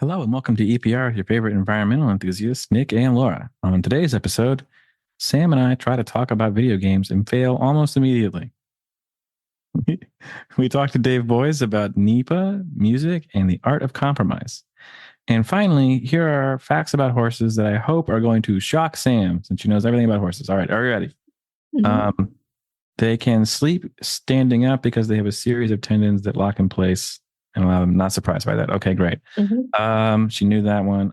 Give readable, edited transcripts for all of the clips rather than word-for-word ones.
Hello and welcome to EPR with your favorite environmental enthusiasts, Nick and Laura. On today's episode, Sam and I try to talk about video games and fail almost immediately. We talked to Dave Boyes about NEPA, music, and the art of compromise. And finally, here are facts about horses that I hope are going to shock Sam, since she knows everything about horses. All right, are you ready? Mm-hmm. They can sleep standing up because they have a series of tendons that lock in place and allow them. Not surprised by that. Okay, great. Mm-hmm. She knew that one.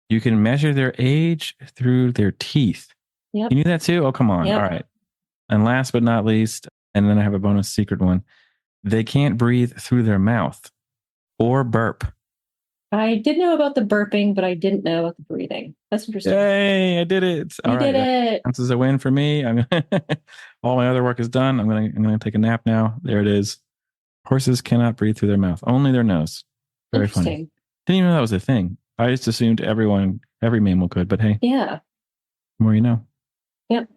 You can measure their age through their teeth. Yep. You knew that too? Oh, come on. Yep. All right. And last but not least, and then I have a bonus secret one. They can't breathe through their mouth or burp. I did know about the burping, but I didn't know about the breathing. That's interesting. Yay, I did it. You did it. This is a win for me. All my other work is done. I'm gonna take a nap now. There it is. Horses cannot breathe through their mouth, only their nose. Very funny. Didn't even know that was a thing. I just assumed every mammal could, but hey. Yeah. The more you know. Yep.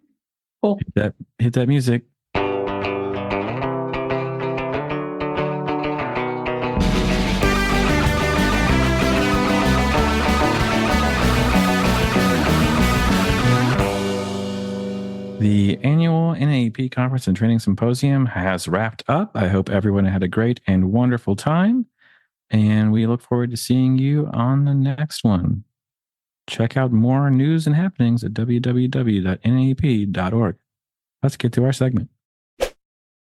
Cool. Hit that music. The annual NAEP Conference and Training Symposium has wrapped up. I hope everyone had a great and wonderful time. And we look forward to seeing you on the next one. Check out more news and happenings at www.naep.org. Let's get to our segment.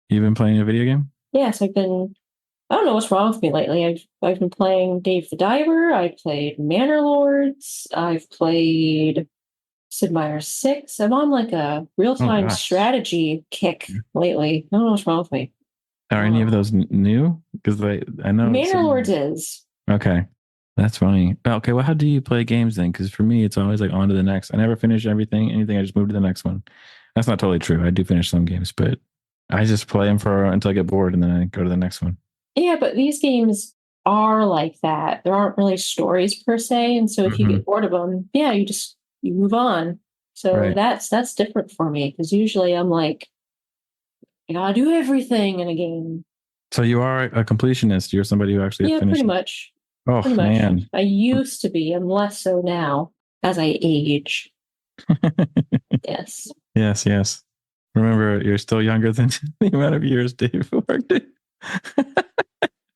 You've been playing a video game? Yes, I don't know what's wrong with me lately. I've been playing Dave the Diver. I played Manor Lords. I've played Sid Meier's 6. I'm on like a real-time strategy kick lately. I don't know what's wrong with me. Are any of those new? Because I know Manor Lords is. Okay. That's funny. Okay, well, how do you play games then? Because for me, it's always like on to the next. I never finish anything. I just move to the next one. That's not totally true. I do finish some games, but I just play them until I get bored and then I go to the next one. Yeah, but these games are like that. There aren't really stories per se. And so if you get bored of them, yeah, you move on. So that's different for me because usually I'm like, I gotta do everything in a game. So you are a completionist. You're somebody who actually finished. Pretty much. Oh, pretty much. Man. I used to be. I'm less so now as I age. Yes. Yes. Remember, you're still younger than the amount of years Dave worked in.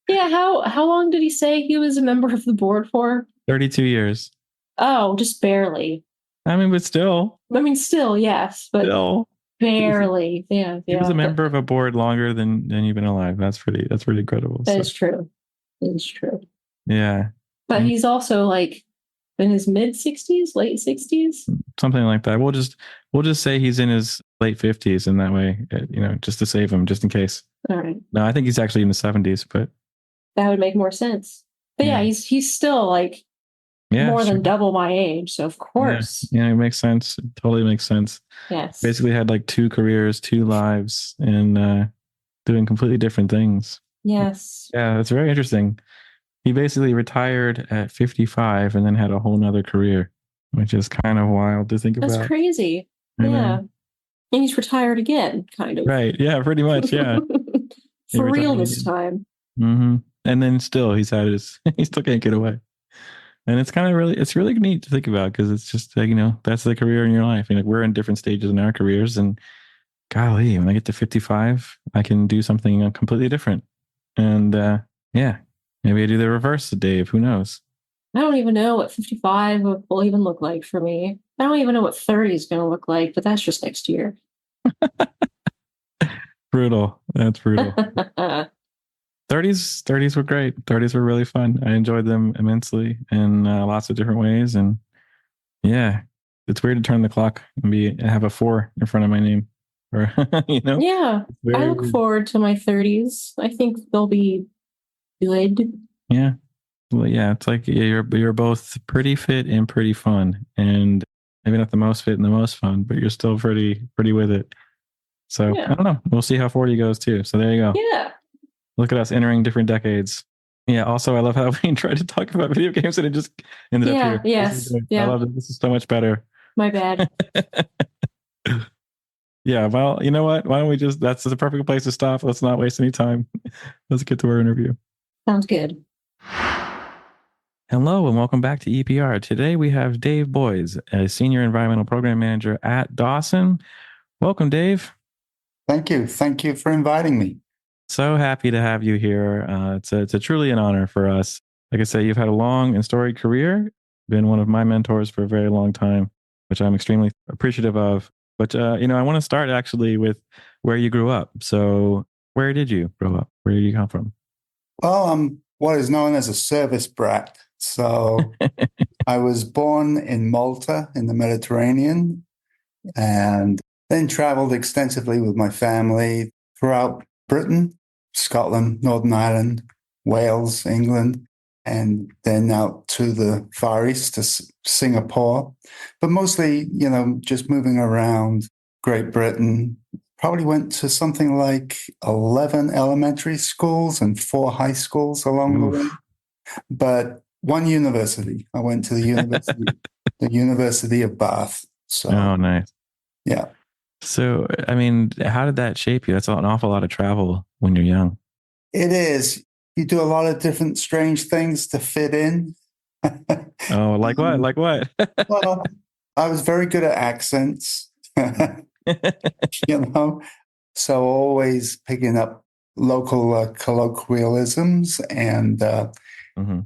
Yeah. How long did he say he was a member of the board for? 32 years. Oh, just barely. I mean, but still. Yes. But still. Barely. Yeah. He was a member of a board longer than you've been alive. That's pretty incredible. That is true. It is true. Yeah. But he's also like in his mid 60s, late 60s. Something like that. We'll just say he's in his late 50s in that way, just to save him, just in case. All right. No, I think he's actually in the 70s, but that would make more sense. But yeah he's still like more than double my age. So of course. Yeah, it makes sense. It totally makes sense. Yes. Basically had like 2 careers, 2 lives, and doing completely different things. Yes. Yeah, that's very interesting. He basically retired at 55 and then had a whole nother career, which is kind of wild to think about. That's crazy. Yeah. And he's retired again, kind of. Right. Yeah, pretty much. Yeah. For real this time. Mm-hmm. And then still he still can't get away. And it's really neat to think about because it's just, that's the career in your life. We're in different stages in our careers and golly, when I get to 55, I can do something completely different. And maybe I do the reverse of Dave. Who knows? I don't even know what 55 will even look like for me. I don't even know what 30 is going to look like, but that's just next year. Brutal. That's brutal. 30s were great. 30s were really fun. I enjoyed them immensely in lots of different ways. And yeah, it's weird to turn the clock and have a 4 in front of my name. Or, Yeah, I look forward to my 30s. I think they'll be good. Yeah. Well, yeah, it's like you're both pretty fit and pretty fun. And maybe not the most fit and the most fun, but you're still pretty with it. So I don't know. We'll see how 40 goes too. So there you go. Yeah. Look at us entering different decades. Yeah. Also, I love how we tried to talk about video games and it just ended up here. Yes. I love it. This is so much better. My bad. Yeah. Well, you know what? Why don't we that's the perfect place to stop. Let's not waste any time. Let's get to our interview. Sounds good. Hello and welcome back to EPR. Today we have Dave Boys, a senior environmental program manager at Dawson. Welcome, Dave. Thank you. Thank you for inviting me. So happy to have you here. It's a truly an honor for us. Like I say, you've had a long and storied career, been one of my mentors for a very long time, which I'm extremely appreciative of. But I want to start actually with where you grew up. So, where did you grow up? Where did you come from? Well, I'm what is known as a service brat. So I was born in Malta in the Mediterranean and then traveled extensively with my family throughout Britain, Scotland, Northern Ireland, Wales, England, and then out to the Far East to Singapore. But mostly, just moving around Great Britain. Probably went to something like 11 elementary schools and 4 high schools along the way. Oof. But one university. I went to the University of Bath. So, Oh, nice. yeah. So, I mean, how did that shape you? That's an awful lot of travel when you're young. It is. You do a lot of different strange things to fit in. Oh, like what? Like what? Well, I was very good at accents, you know, so always picking up local colloquialisms and, Mhm.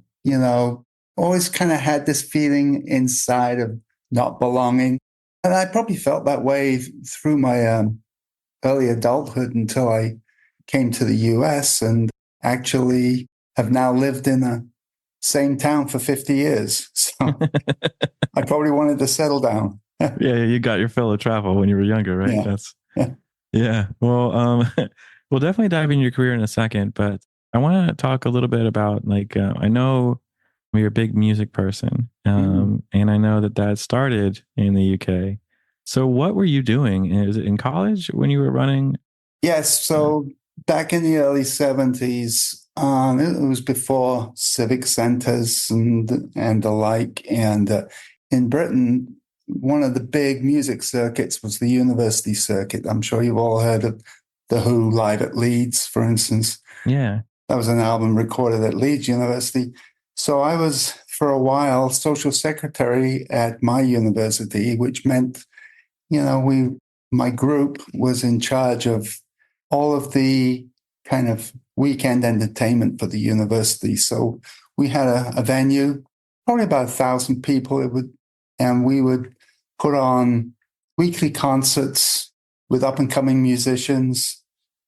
always kind of had this feeling inside of not belonging. And I probably felt that way through my early adulthood until I came to the US and actually have now lived in the same town for 50 years. So I probably wanted to settle down. Yeah, you got your fill of travel when you were younger, right? Yeah. That's Yeah. yeah. Well, we'll definitely dive into your career in a second, but I want to talk a little bit about I know you're a big music person, Mhm. and I know that started in the UK. So, what were you doing? Is it in college when you were running? Yes. Uh, So back in the early 70s, it was before civic centers and the like. And in Britain, one of the big music circuits was the university circuit. I'm sure you've all heard of The Who live at Leeds, for instance. yeah. That was an album recorded at Leeds University. So I was, for a while, social secretary at my university, which meant, my group was in charge of all of the kind of weekend entertainment for the university. So we had a venue, probably about 1,000 people. And we would put on weekly concerts with up and coming musicians.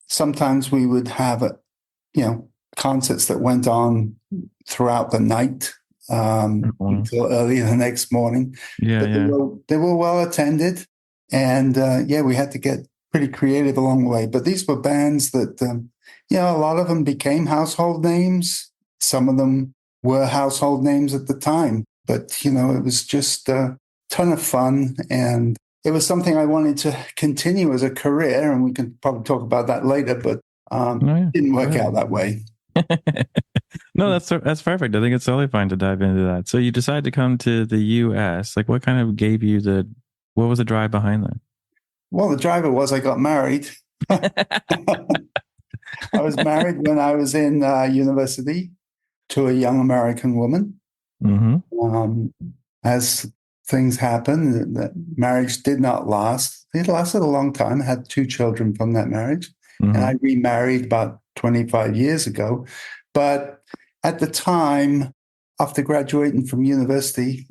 Sometimes we would have concerts that went on throughout the night Wow. until early the next morning. Yeah, But yeah. they were well attended. And we had to get pretty creative along the way. But these were bands that, a lot of them became household names. Some of them were household names at the time. But, it was just a ton of fun. And it was something I wanted to continue as a career. And we can probably talk about that later. But No, yeah. didn't Go work ahead. out that way. No, that's perfect. I think it's totally fine to dive into that. So you decided to come to the US. Like, what kind of gave you what was the drive behind Well, the driver was I got married. that? I was married when I was in university to a young American woman. Mm-hmm. As things happen, that marriage did not last. It lasted a long time. I had 2 children from that marriage. And Mm-hmm. I remarried about 25 years ago. But at the time, after graduating from university,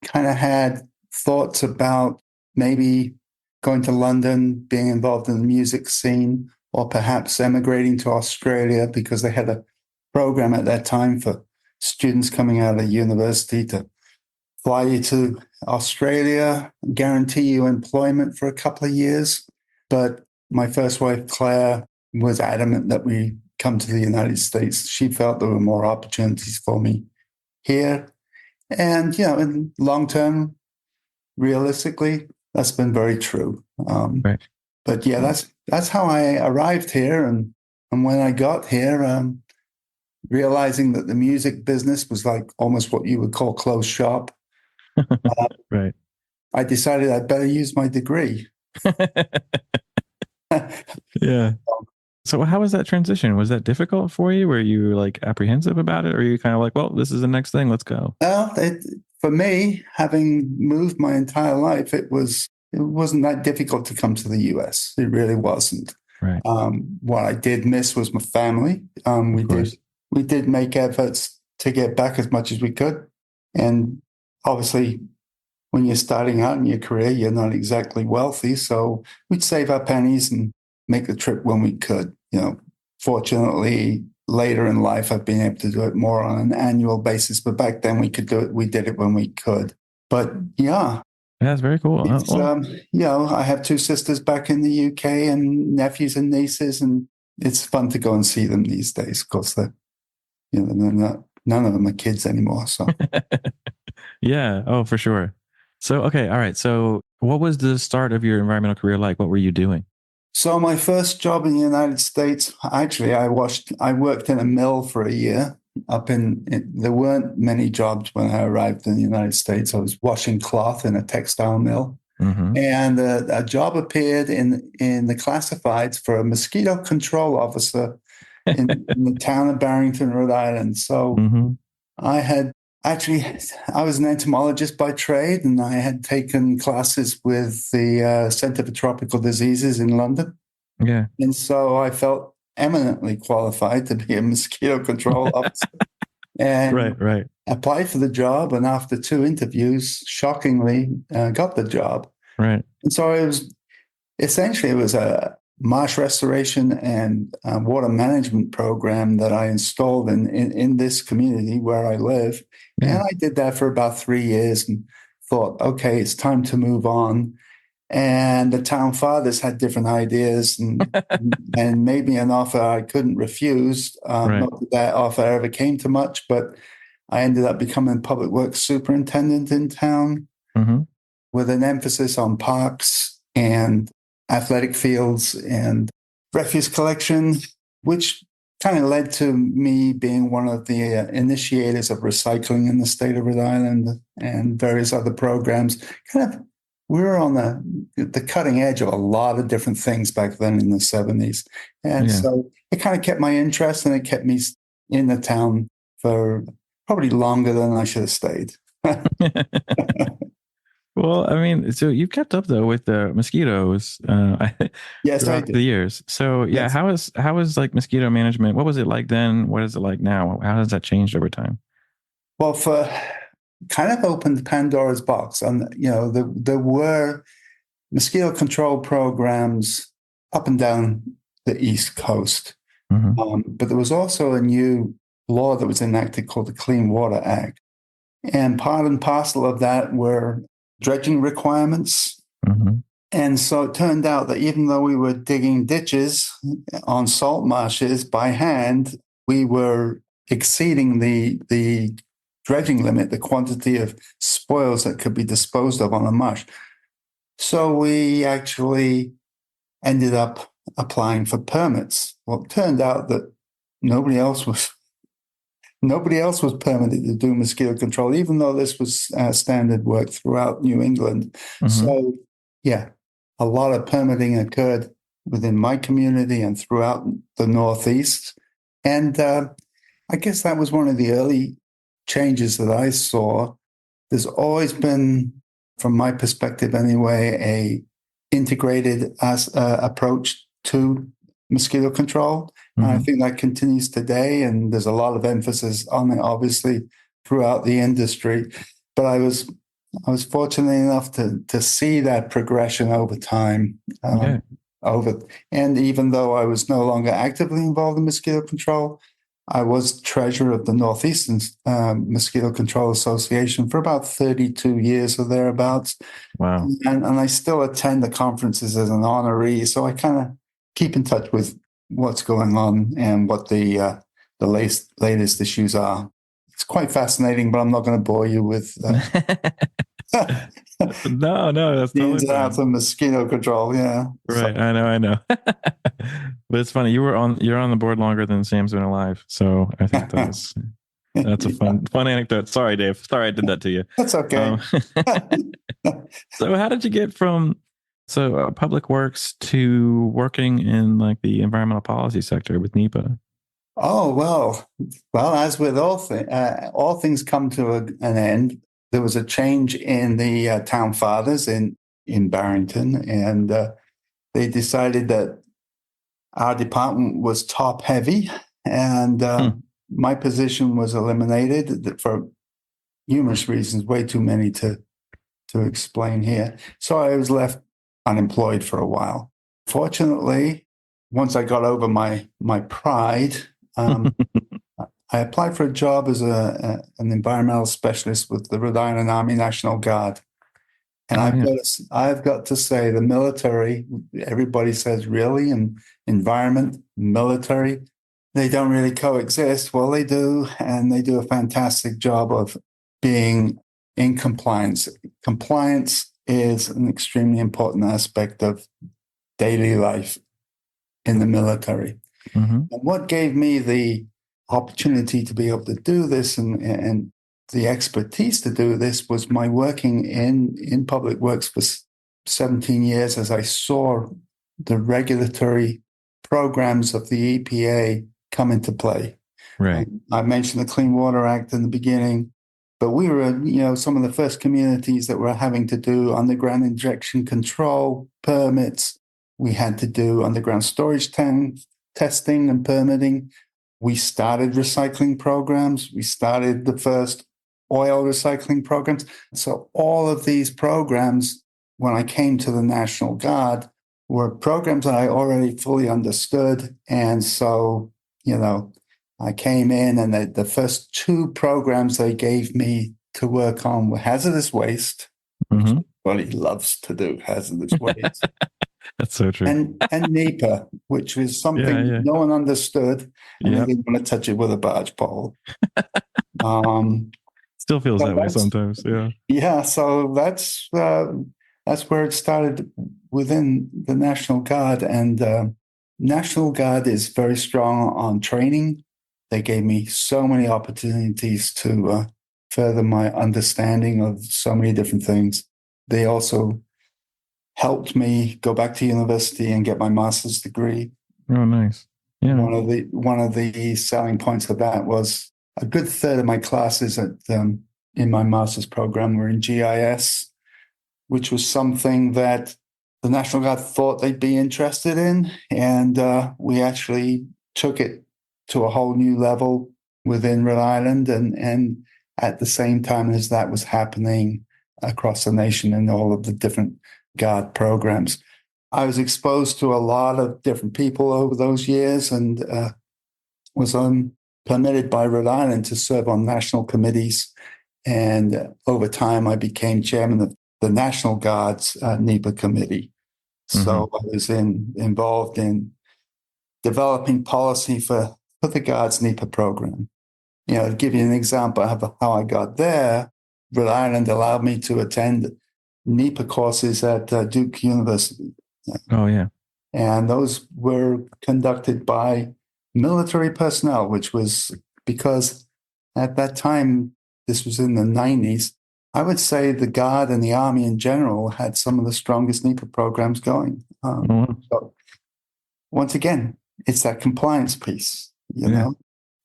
kind of had thoughts about maybe going to London, being involved in the music scene, or perhaps emigrating to Australia because they had a program at that time for students coming out of university to fly you to Australia, guarantee you employment for a couple of years. But my first wife, Claire, was adamant that we come to the United States. She felt there were more opportunities for me here. And, in long term, realistically, that's been very true. Right. But yeah, that's how I arrived here. And when I got here, realizing that the music business was like almost what you would call closed shop, Right. I decided I'd better use my degree. Yeah. So how was that transition? Was that difficult for you? Were you like apprehensive about it? Or are you kind of like, well, this is the next thing, let's go? Well, for me, having moved my entire life, it wasn't that difficult to come to the US. It really wasn't. Right. What I did miss was my family. Of course. We did make efforts to get back as much as we could. And obviously, when you're starting out in your career, you're not exactly wealthy. So we'd save our pennies and make the trip when we could. Fortunately, later in life, I've been able to do it more on an annual basis. But back then, we could do it. We did it when we could. But yeah. That's very cool. I have two sisters back in the UK and nephews and nieces, and it's fun to go and see them these days. Of course, they're not, none of them are kids anymore. So, yeah. Oh, for sure. So, okay. All right. So what was the start of your environmental career like? What were you doing? So my first job in the United States, actually, I worked in a mill for a year. There weren't many jobs when I arrived in the United States. I was washing cloth in a textile mill. Mm-hmm. And a job appeared in the classifieds for a mosquito control officer in the town of Barrington, Rhode Island. So mm-hmm. I was an entomologist by trade, and I had taken classes with the Center for Tropical Diseases in London. Yeah. And so I felt eminently qualified to be a mosquito control officer. And right. applied for the job. And after 2 interviews, shockingly, got the job. Right. And so it was a marsh restoration and water management program that I installed in this community where I live. Yeah. And I did that for about 3 years and thought, okay, it's time to move on. And the town fathers had different ideas and made me an offer I couldn't refuse. Right. Not that that offer ever came to much, but I ended up becoming public works superintendent in town mm-hmm. with an emphasis on parks and athletic fields and refuse collection, which kind of led to me being one of the initiators of recycling in the state of Rhode Island and various other programs. We were on the cutting edge of a lot of different things back then in the 70s. And so it kind of kept my interest, and it kept me in the town for probably longer than I should have stayed. Well, I mean, so you've kept up though with the mosquitoes yes, throughout the years. So yeah, yes. How is like mosquito management? What was it like then? What is it like now? How has that changed over time? Well, kind of opened Pandora's box. And there were mosquito control programs up and down the East Coast, mm-hmm. But there was also a new law that was enacted called the Clean Water Act, and part and parcel of that were dredging requirements. Mm-hmm. And so it turned out that even though we were digging ditches on salt marshes by hand, we were exceeding the dredging limit, the quantity of spoils that could be disposed of on a marsh. So we actually ended up applying for permits. Well, it turned out that nobody else was permitted to do mosquito control, even though this was standard work throughout New England. Mm-hmm. So, yeah, a lot of permitting occurred within my community and throughout the Northeast. And I guess that was one of the early changes that I saw. There's always been, from my perspective anyway, a integrated approach to mosquito control. Mm-hmm. And I think that continues today, and there's a lot of emphasis on it, obviously, throughout the industry. But I was fortunate enough to see that progression over time. And even though I was no longer actively involved in mosquito control, I was treasurer of the Northeastern Mosquito Control Association for about 32 years or thereabouts. Wow. And I still attend the conferences as an honoree. So I kind of keep in touch with what's going on and what the latest issues are. It's quite fascinating, but I'm not going to bore you with no, that's totally ins and outs of mosquito control. Yeah, right. So. I know. But it's funny. You're on the board longer than Sam's been alive, so I think that's a fun anecdote. Sorry, Dave. Sorry I did that to you. That's okay. So how did you get from So public works to working in like the environmental policy sector with NEPA. Oh, well, as with all things come to an end. There was a change in the town fathers in Barrington, and they decided that our department was top heavy, and my position was eliminated for numerous reasons, way too many to explain here. So I was left unemployed for a while. Fortunately, once I got over my pride, I applied for a job as an environmental specialist with the Rhode Island Army National Guard. And I've got to say, the military, everybody says, really, and environment, military, they don't really coexist. Well, they do, and they do a fantastic job of being in compliance. Compliance is an extremely important aspect of daily life in the military. Mm-hmm. And what gave me the opportunity to be able to do this and the expertise to do this was my working in public works for 17 years as I saw the regulatory programs of the EPA come into play. Right. I mentioned the Clean Water Act in the beginning, but we were, some of the first communities that were having to do underground injection control permits. We had to do underground storage tank testing and permitting. We started recycling programs. We started the first oil recycling programs. So all of these programs, when I came to the National Guard, were programs that I already fully understood. And so, I came in and the first two programs they gave me to work on were hazardous waste, Mm-hmm. which everybody loves to do, hazardous waste. That's so true. And NEPA, which was something no one understood, and they didn't want to touch it with a barge pole. Still feels that way sometimes. Yeah. Yeah. So that's where it started within the National Guard, and National Guard is very strong on training. They gave me so many opportunities to further my understanding of so many different things. They also helped me go back to university and get my master's degree. Oh, nice. Yeah. One of the selling points of that was a good third of my classes in my master's program were in GIS, which was something that the National Guard thought they'd be interested in. And we actually took it to a whole new level within Rhode Island. And at the same time as that was happening across the nation in all of the different Guard programs, I was exposed to a lot of different people over those years and was permitted by Rhode Island to serve on national committees. And over time, I became chairman of the National Guard's NEPA committee. So I was involved in developing policy for the Guard's NEPA program. To give you an example of how I got there, Rhode Island allowed me to attend NEPA courses at Duke University. Oh, yeah. And those were conducted by military personnel, which was because at that time, this was in the 90s, I would say the Guard and the Army in general had some of the strongest NEPA programs going. So once again, it's that compliance piece, you know.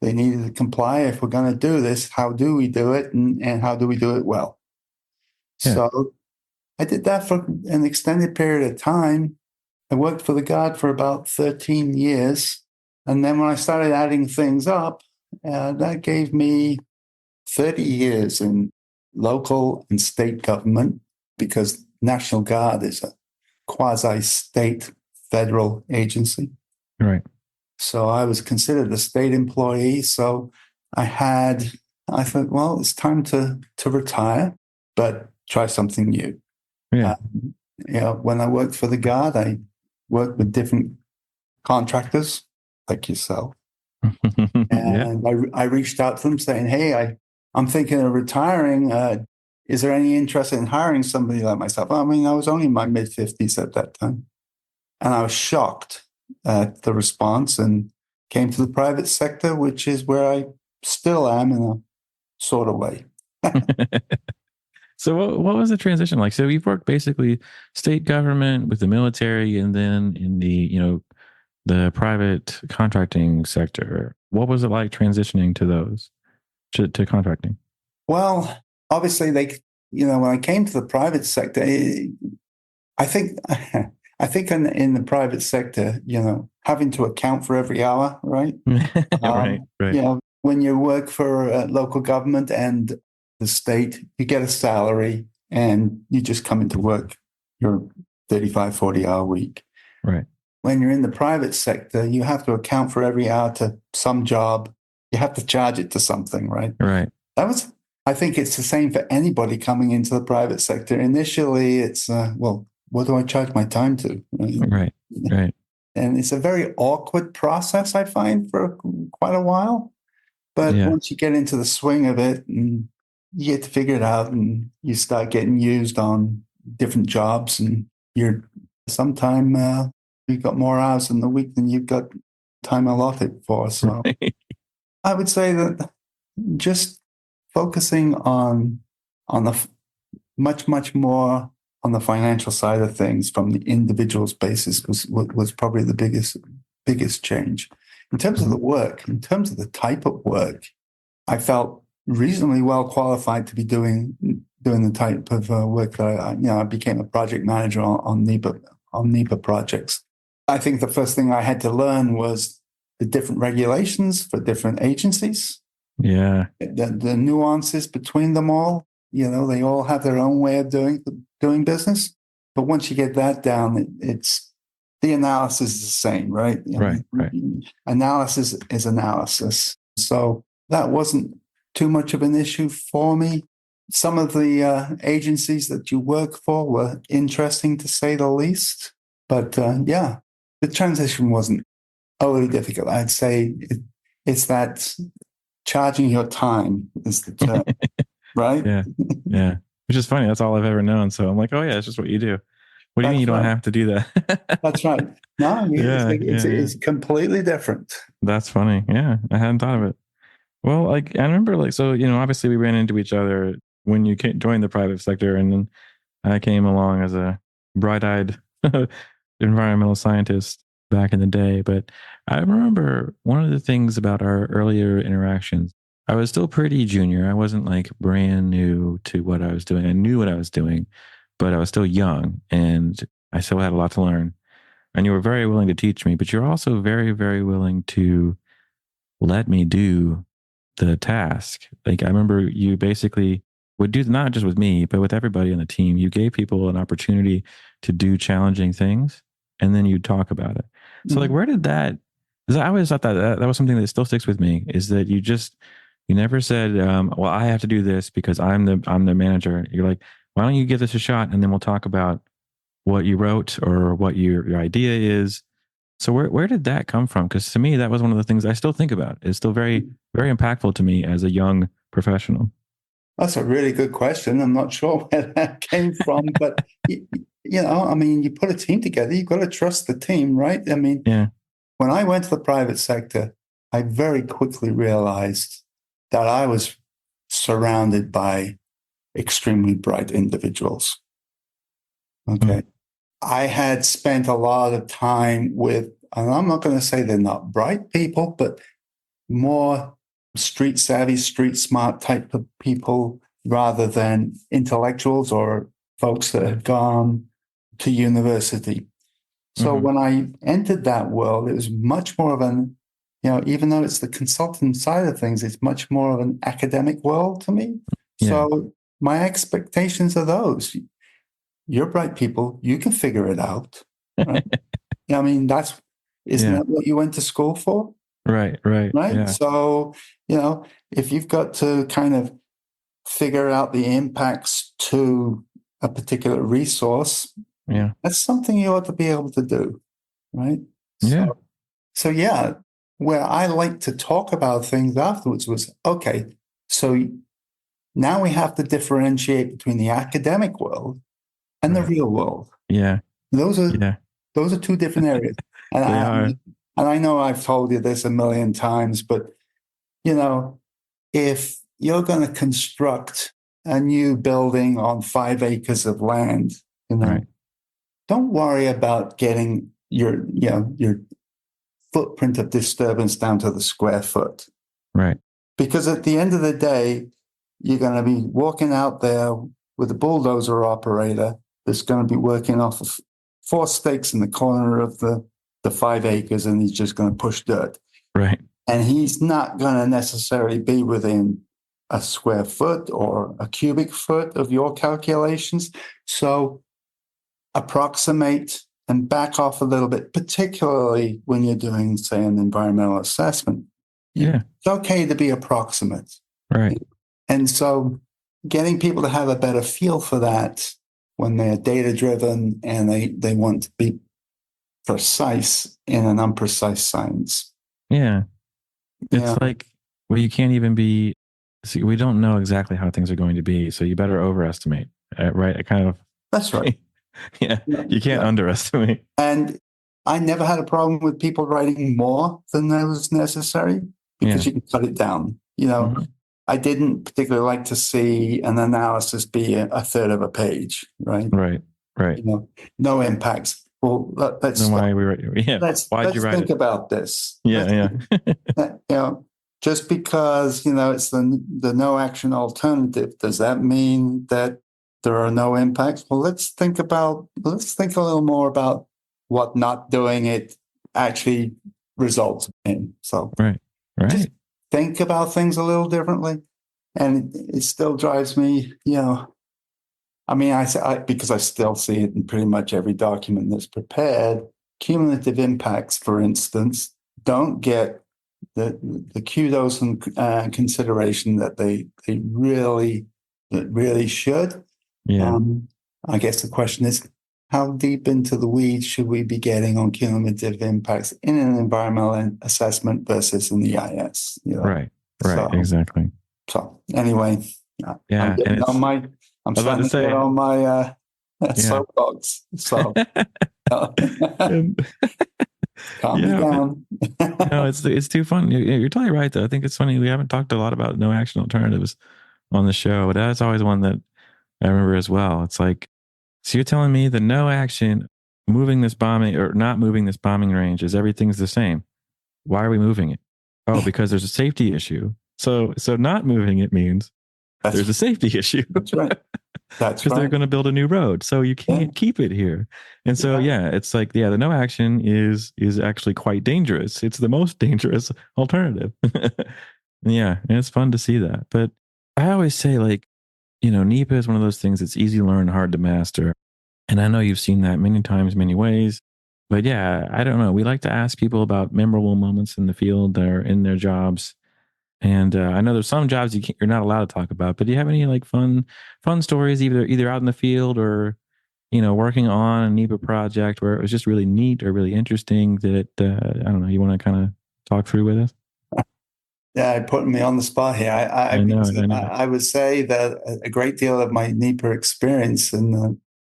They needed to comply. If we're going to do this, how do we do it, and how do we do it well? Yeah. So I did that for an extended period of time. I worked for the Guard for about 13 years. And then when I started adding things up, that gave me 30 years in local and state government, because National Guard is a quasi-state federal agency. Right. So I was considered a state employee. So I thought, well, it's time to retire, but try something new. Yeah. When I worked for the Guard, I worked with different contractors like yourself. And I reached out to them saying, hey, I'm thinking of retiring. Is there any interest in hiring somebody like myself? I mean, I was only in my mid-50s at that time. And I was shocked at the response and came to the private sector, which is where I still am in a sort of way. So what was the transition like? So you've worked basically state government with the military and then in the, the private contracting sector. What was it like transitioning to those to contracting? Well, obviously, when I came to the private sector, I think, I think in the private sector, having to account for every hour, right? Right, right, When you work for local government and the state, you get a salary and you just come into work your 35, 40-hour week. right, When you're in the private sector, you have to account for every hour to some job. You have to charge it to something, right? right. I think it's the same for anybody coming into the private sector. Initially, it's, well, what do I charge my time to? Right, right. And it's a very awkward process, I find, for quite a while. But Yeah. once you get into the swing of it and you get to figure it out and you start getting used on different jobs and you've got more hours in the week than you've got time allotted for. So Right. I would say that just focusing on the much more on the financial side of things from the individual's basis was probably the biggest change. In terms of the work, in terms of the type of work, I felt reasonably well qualified to be doing the type of work that I became a project manager on NEPA projects. I think the first thing I had to learn was the different regulations for different agencies. Yeah. The nuances between them all. They all have their own way of doing business. But once you get that down, it's the analysis is the same, right? Right, right. Analysis is analysis. So that wasn't too much of an issue for me. Some of the agencies that you work for were interesting, to say the least. But the transition wasn't overly difficult. I'd say it's that charging your time is the term, right? Yeah. Yeah. Which is funny. That's all I've ever known. So I'm like, oh yeah, it's just what you do. What do you mean you don't have to do that? That's right. No, I mean, Yeah, it's completely different. That's funny. Yeah. I hadn't thought of it. Well, like I remember so, obviously we ran into each other when you joined the private sector, and then I came along as a bright-eyed environmental scientist back in the day. But I remember one of the things about our earlier interactions, I was still pretty junior. I wasn't like brand new to what I was doing. I knew what I was doing, but I was still young and I still had a lot to learn. And you were very willing to teach me, but you're also very, very willing to let me do the task. Like I remember you basically would do, not just with me, but with everybody on the team. You gave people an opportunity to do challenging things and then you talk about it. So like, where did that, because I always thought that was something that still sticks with me, is that you never said, well, I have to do this because I'm the manager. You're like, why don't you give this a shot? And then we'll talk about what you wrote or what your idea is. So where did that come from? Because to me, that was one of the things I still think about. It's still very, very impactful to me as a young professional. That's a really good question. I'm not sure where that came from, but I mean, you put a team together, you've got to trust the team, right? I mean, Yeah. When I went to the private sector, I very quickly realized that I was surrounded by extremely bright individuals. Okay. I had spent a lot of time with, and I'm not going to say they're not bright people, but more street savvy, street smart type of people rather than intellectuals or folks that had gone to university. So when I entered that world, it was much more of an, even though it's the consultant side of things, it's much more of an academic world to me. Yeah. So my expectations are those. You're bright people. You can figure it out. Right? I mean, isn't that what you went to school for? Right. Yeah. So, if you've got to kind of figure out the impacts to a particular resource, that's something you ought to be able to do. Right. Yeah. So where I like to talk about things afterwards was, okay, so now we have to differentiate between the academic world and the real world. Yeah. Those are two different areas. And I know I've told you this a million times, but if you're going to construct a new building on 5 acres of land, Right. don't worry about getting your footprint of disturbance down to the square foot. Right. Because at the end of the day, you're going to be walking out there with a bulldozer operator that's going to be working off of 4 stakes in the corner of the 5 acres, and he's just going to push dirt. Right. And he's not going to necessarily be within a square foot or a cubic foot of your calculations. So approximate and back off a little bit, particularly when you're doing, say, an environmental assessment. Yeah. It's okay to be approximate. Right. And so getting people to have a better feel for that when they're data-driven and they want to be precise in an imprecise science. Yeah. It's Yeah. like, well, you can't even be, see, we don't know exactly how things are going to be. So you better overestimate, right? It kind of, That's right. yeah, you can't underestimate. And I never had a problem with people writing more than was necessary because you can cut it down. I didn't particularly like to see an analysis be a third of a page, right? Right. Right. No impacts. Well, let's Then why we write? Yeah. let's think about this. Yeah. Just because it's the no action alternative, does that mean that there are no impacts? Well, let's think a little more about what not doing it actually results in. So right. Just think about things a little differently, and it still drives me. I mean, because I still see it in pretty much every document that's prepared. Cumulative impacts, for instance, don't get the kudos and consideration that they really should. Yeah. I guess the question is, how deep into the weeds should we be getting on cumulative impacts in an environmental assessment versus an EIS? Right. Exactly. So anyway, yeah, I'm starting to get on my soapbox. So calm me down. No, it's too fun. You're totally right, though. I think it's funny. We haven't talked a lot about no action alternatives on the show, but that's always one that I remember as well. It's like, so you're telling me the no action, moving this bombing or not moving this bombing range is everything's the same. Why are we moving it? Oh, because there's a safety issue. So not moving it means there's a safety issue. That's right. That's because they're going to build a new road, so you can't keep it here. And so it's like the no action is actually quite dangerous. It's the most dangerous alternative. And it's fun to see that. But I always say, like, NEPA is one of those things that's easy to learn, hard to master. And I know you've seen that many times, many ways. But I don't know. We like to ask people about memorable moments in the field or in their jobs. And I know there's some jobs you're not allowed to talk about, but do you have any like fun stories, either out in the field or, working on a NEPA project where it was just really neat or really interesting that, I don't know, you want to kind of talk through with us? Yeah, putting me on the spot here. I know. I would say that a great deal of my NEPA experience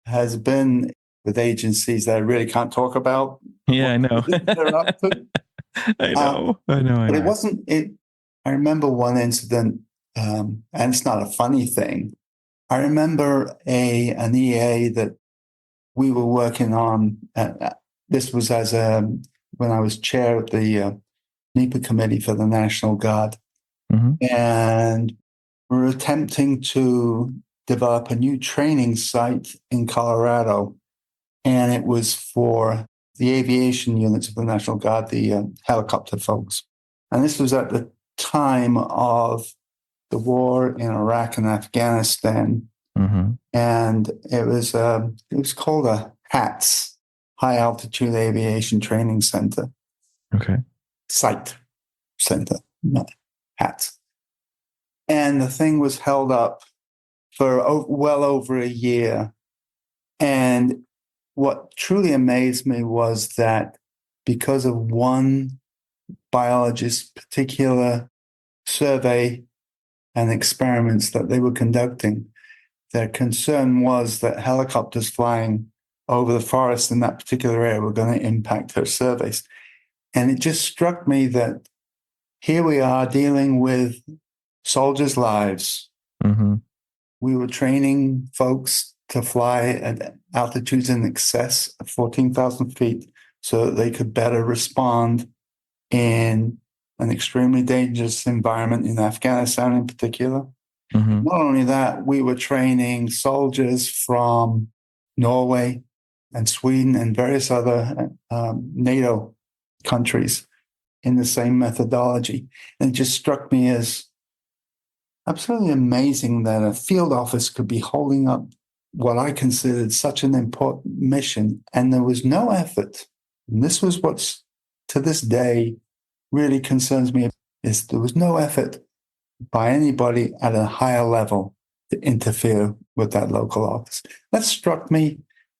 has been with agencies that I really can't talk about. Yeah, I know. They're up to. I know. But it wasn't it. I remember one incident, and it's not a funny thing. I remember an EA that we were working on. This was when I was chair of the NEPA committee for the National Guard. Mm-hmm. And we were attempting to develop a new training site in Colorado. And it was for the aviation units of the National Guard, the helicopter folks. And this was at the time of the war in Iraq and Afghanistan. Mm-hmm. And it was called a HATS, High Altitude Aviation Training Center. Okay. Site center, HATS. And the thing was held up for well over a year. And what truly amazed me was that because of one biologist's particular survey and experiments that they were conducting, their concern was that helicopters flying over the forest in that particular area were going to impact her surveys. And it just struck me that here we are dealing with soldiers' lives. Mm-hmm. we were training folks to fly at altitudes in excess of 14,000 feet so that they could better respond in an extremely dangerous environment in Afghanistan in particular. Mm-hmm. Not only that, we were training soldiers from Norway and Sweden and various other NATO countries in the same methodology. And it just struck me as absolutely amazing that a field office could be holding up what I considered such an important mission, and there was no effort. And this was what's, to this day, really concerns me, is there was no effort by anybody at a higher level to interfere with that local office. That struck me,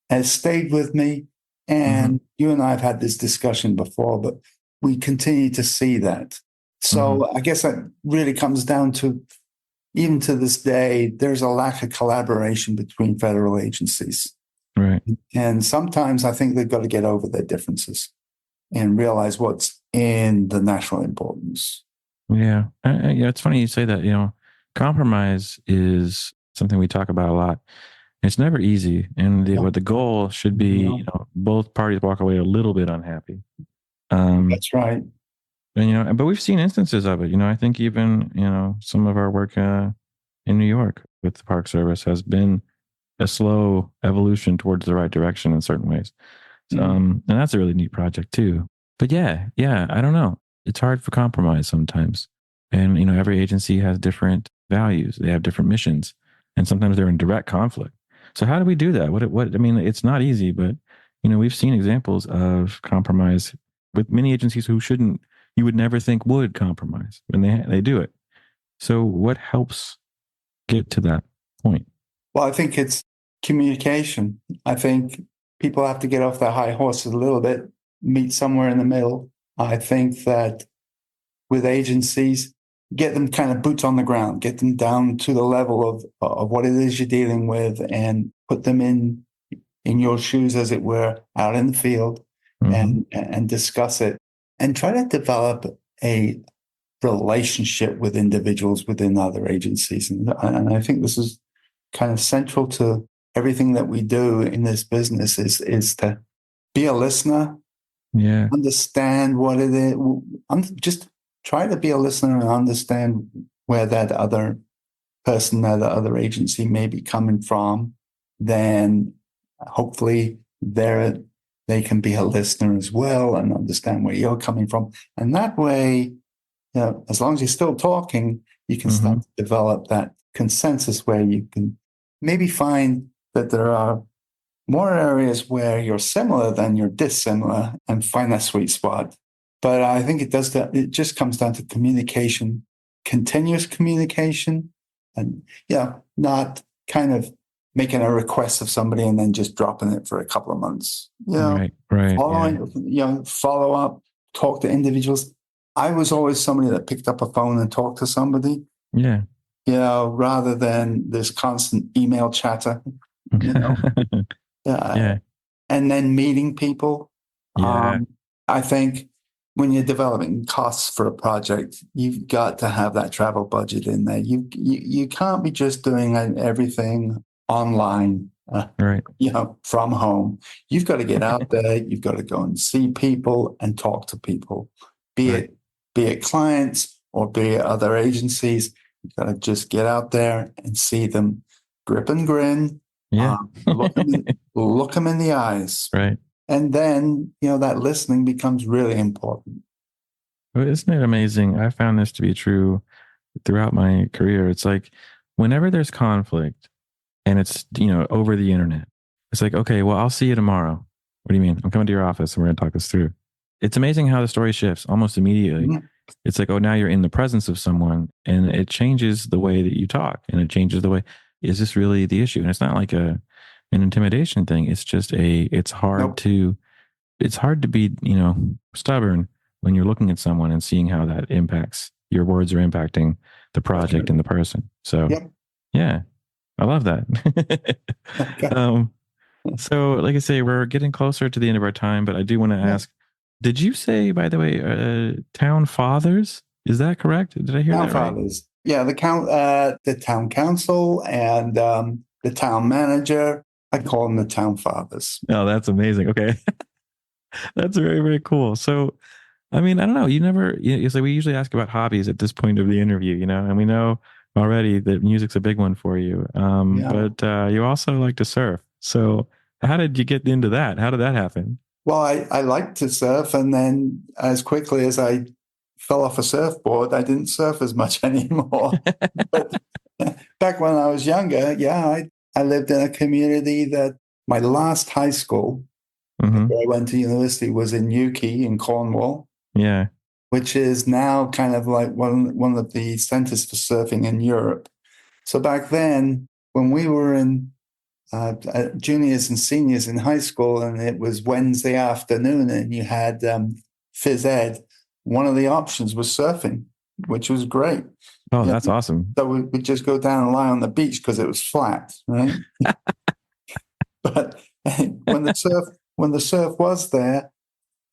has stayed with me, and you and I have had this discussion before, but we continue to see that. So I guess that really comes down to, even to this day, there's a lack of collaboration between federal agencies. Right. And sometimes I think they've got to get over their differences and realize what's in the national importance. Yeah. Yeah. It's funny you say that, compromise is something we talk about a lot. It's never easy. And what the goal should be, both parties walk away a little bit unhappy. That's right. And, but we've seen instances of it. I think even, some of our work in New York with the Park Service has been a slow evolution towards the right direction in certain ways. So, and that's a really neat project too. But yeah, I don't know. It's hard for compromise sometimes. And, every agency has different values. They have different missions. And sometimes they're in direct conflict. So how do we do that? It's not easy, but, we've seen examples of compromise with many agencies who you would never think would compromise when they do it. So what helps get to that point? Well, I think it's communication. I think people have to get off their high horses a little bit, meet somewhere in the middle. I think that with agencies, get them kind of boots on the ground, get them down to the level of what it is you're dealing with, and put them in your shoes, as it were, out in the field, and discuss it, and try to develop a relationship with individuals within other agencies. And I think this is kind of central to everything that we do in this business is to be a listener, understand what it is, just try to be a listener and understand where that other person, that other agency may be coming from. Then hopefully they can be a listener as well and understand where you're coming from. And that way, as long as you're still talking, you can start to develop that consensus where you can maybe find that there are more areas where you're similar than you're dissimilar, and find that sweet spot. But I think it just comes down to communication, continuous communication, and not kind of making a request of somebody and then just dropping it for a couple of months. Right. Follow up, talk to individuals. I was always somebody that picked up a phone and talked to somebody. Yeah. Rather than this constant email chatter. And then meeting people. Yeah. I think when you're developing costs for a project, you've got to have that travel budget in there. You can't be just doing everything online, from home. You've got to get out there. You've got to go and see people and talk to people, be it clients or be it other agencies. You've got to just get out there and see them, grip and grin. Look them in the eyes. Right. And then, that listening becomes really important. Well, isn't it amazing? I found this to be true throughout my career. It's like whenever there's conflict and it's, over the internet, it's like, okay, well, I'll see you tomorrow. What do you mean? I'm coming to your office and we're going to talk this through. It's amazing how the story shifts almost immediately. It's like, oh, now you're in the presence of someone, and it changes the way that you talk, and it changes the way, is this really the issue? And it's not like an intimidation thing. It's just it's hard to be, stubborn when you're looking at someone and seeing how that impacts, your words are impacting the project and the person. So yeah, I love that. So like I say, we're getting closer to the end of our time, but I do want to ask, did you say, by the way, town fathers? Is that correct? Did I hear Town that right? fathers. Yeah, the town council and the town manager. I call them the town fathers. Oh, that's amazing. Okay. That's very, very cool. So, I mean, I don't know. So we usually ask about hobbies at this point of the interview, and we know already that music's a big one for you. Yeah. But you also like to surf. So how did you get into that? How did that happen? Well, I liked to surf, and then as quickly as I fell off a surfboard, I didn't surf as much anymore. But back when I was younger, yeah, I lived in a community that my last high school, Hmm. where I went to university, was in Newquay in Cornwall, Yeah. which is now kind of like one of the centers for surfing in Europe. So back then, when we were in juniors and seniors in high school, and it was Wednesday afternoon, and you had phys ed, one of the options was surfing, which was great. Oh, Yeah. that's awesome. So we'd just go down and lie on the beach because it was flat, right? But when the surf was there,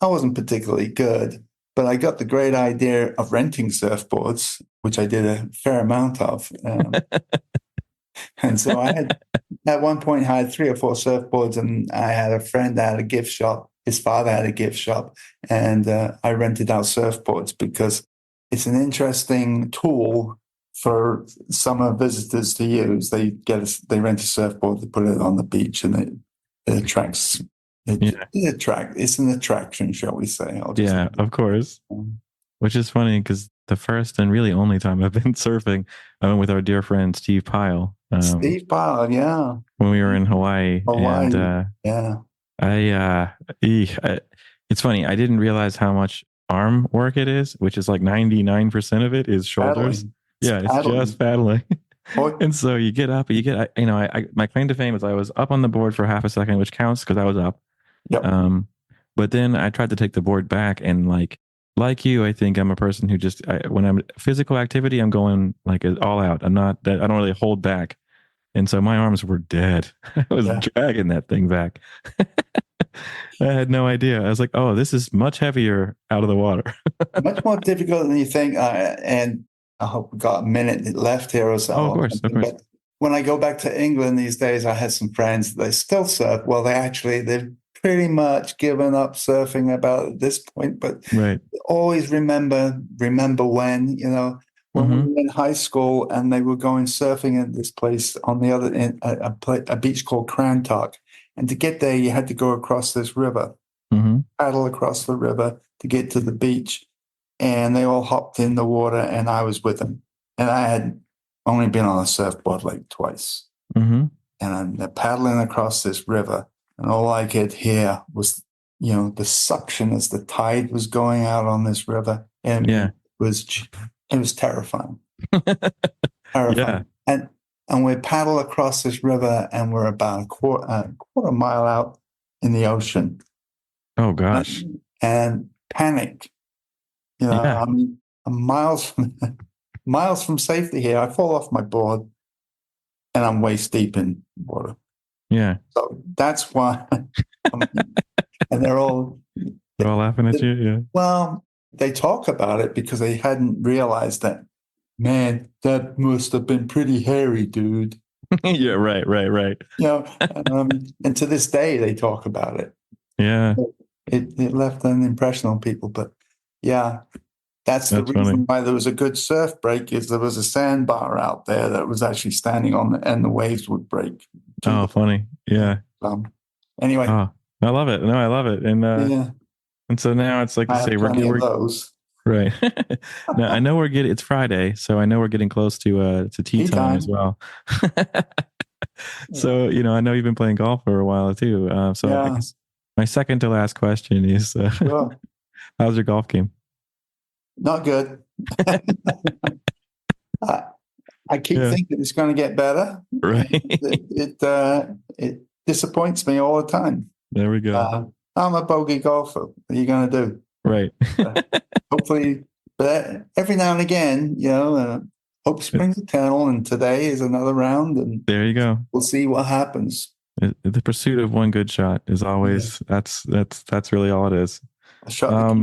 I wasn't particularly good, but I got the great idea of renting surfboards, which I did a fair amount of. And so I had, at one point, I had 3 or 4 surfboards, and I had a friend that had a gift shop. His father had a gift shop, and I rented out surfboards because it's an interesting tool for summer visitors to use. They rent a surfboard, they put it on the beach, and it attracts. It's an attraction, shall we say? Yeah, of course. Which is funny because the first and really only time I've been surfing, I went with our dear friend Steve Pyle. Steve Pyle, yeah. When we were in Hawaii. And yeah. It's funny. I didn't realize how much arm work it is, which is like 99% of it is shoulders. Paddling. It's just paddling. Oh. And so you get up, my claim to fame is I was up on the board for half a second, which counts because I was up. Yep. But then I tried to take the board back, and like you, I think I'm a person who just when I'm physical activity, I'm going like all out. I don't really hold back. And so my arms were dead. I was dragging that thing back. I had no idea. I was like, oh, this is much heavier out of the water. Much more difficult than you think. And I hope we've got a minute left here or so. Oh, of course. But when I go back to England these days, I had some friends, they still surf. Well, they've pretty much given up surfing about at this point, but right. Always remember when, when we were in high school and they were going surfing at this place on the other end, a beach called Crantock. And to get there, you had to go across this river, paddle across the river to get to the beach. And they all hopped in the water, and I was with them. And I had only been on a surfboard like twice. And I'm paddling across this river, and all I could hear was, the suction as the tide was going out on this river. And it was terrifying. Terrifying. Yeah. And we paddle across this river, and we're about a quarter mile out in the ocean. Oh gosh! And panic. I mean, miles from safety here. I fall off my board, and I'm waist deep in water. Yeah. So that's why. And they're all laughing at you. Yeah. Well, they talk about it because they hadn't realized that. Man, that must have been pretty hairy, dude. Yeah, right. And to this day, they talk about it. Yeah. It left an impression on people. But yeah, that's the reason why there was a good surf break, is there was a sandbar out there that was actually standing on and the waves would break. Oh, funny. Yeah. Anyway. Oh, I love it. No, I love it. And and so now it's like you say, we're those. Right. Now I know it's Friday, so I know we're getting close to tea time as well. So, I know you've been playing golf for a while too. I guess my second to last question is, how's your golf game? Not good. I keep thinking it's going to get better. Right. It disappoints me all the time. There we go. I'm a bogey golfer. What are you going to do? Right. Hopefully, but every now and again, hope springs eternal, and today is another round, and there you go. We'll see what happens. The pursuit of one good shot is always that's really all it is. A shot,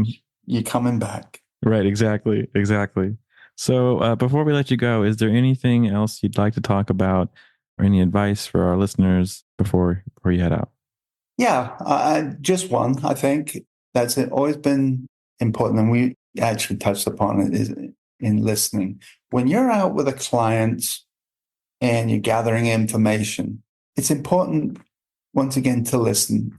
you're coming back. Right. Exactly. Exactly. So before we let you go, is there anything else you'd like to talk about or any advice for our listeners before you head out? Yeah, just one. I think that's always been important, and we actually touched upon it is in listening. When you're out with a client and you're gathering information, it's important once again to listen.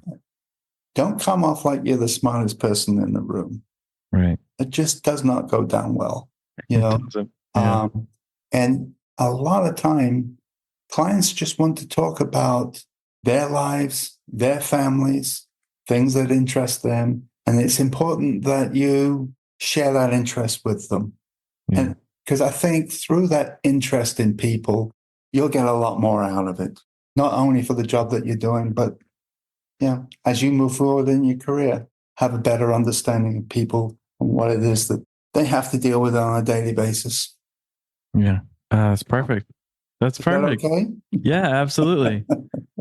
Don't come off like you're the smartest person in the room. Right. It just does not go down well, you It know. doesn't. Yeah. And a lot of time, clients just want to talk about their lives, their families, things that interest them. And it's important that you share that interest with them. Yeah. And because I think through that interest in people, you'll get a lot more out of it, not only for the job that you're doing, but as you move forward in your career, have a better understanding of people and what it is that they have to deal with on a daily basis. Yeah. That's perfect. That's Is that perfect. okay? Yeah, absolutely.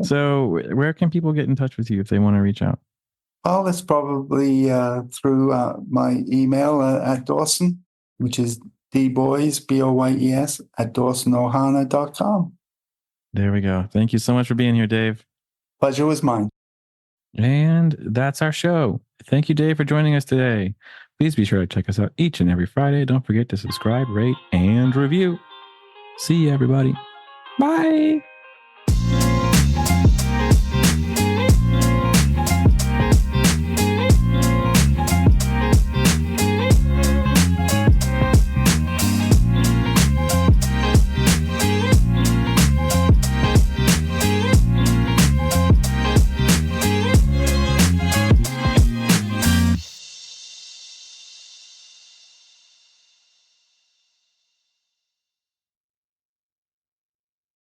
So where can people get in touch with you if they want to reach out? Well, it's probably through my email at Dawson, which is dboyes, Boyes, at dawsonohana.com. There we go. Thank you so much for being here, Dave. Pleasure was mine. And that's our show. Thank you, Dave, for joining us today. Please be sure to check us out each and every Friday. Don't forget to subscribe, rate, and review. See you, everybody. Bye.